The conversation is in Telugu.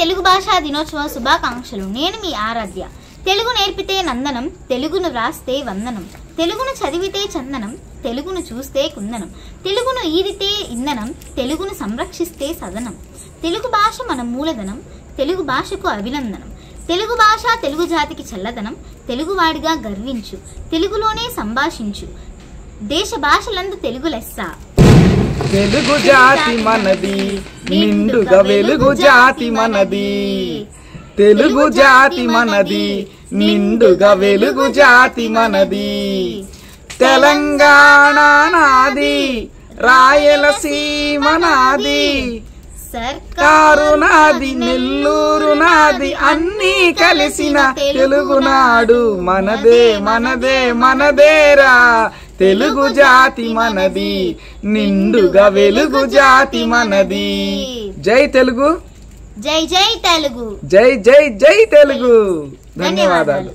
తెలుగు భాషా దినోత్సవ శుభాకాంక్షలు. నేను మీ ఆరాధ్య. తెలుగు నేర్పితే నందనం, తెలుగును వ్రాస్తే వందనం, తెలుగును చదివితే చందనం, తెలుగును చూస్తే కుందనం, తెలుగును ఈదితే ఇంధనం, తెలుగును సంరక్షిస్తే సదనం. తెలుగు భాష మన మూలధనం, తెలుగు భాషకు అభినందనం. తెలుగు భాష తెలుగు జాతికి చల్లదనం, తెలుగువాడిగా గర్వించు, తెలుగులోనే సంభాషించు, దేశ భాషలందు తెలుగు లెస్స. తెలుగు జాతి మనది, నిండుగా వెలుగు జాతి మనది. తెలుగు జాతి మనది, నిండుగా వెలుగు జాతి మనది. తెలంగాణ నాది, రాయలసీమ నాది, సర్కారు నాది, నెల్లూరు నాది, అన్నీ కలిసిన తెలుగునాడు మనదే మనదే మనదేరా. తెలుగు జాతి మనది, నిండుగా వెలుగు జాతి మనది. జై తెలుగు, జై జై తెలుగు, జై జై జై తెలుగు. ధన్యవాదాలు.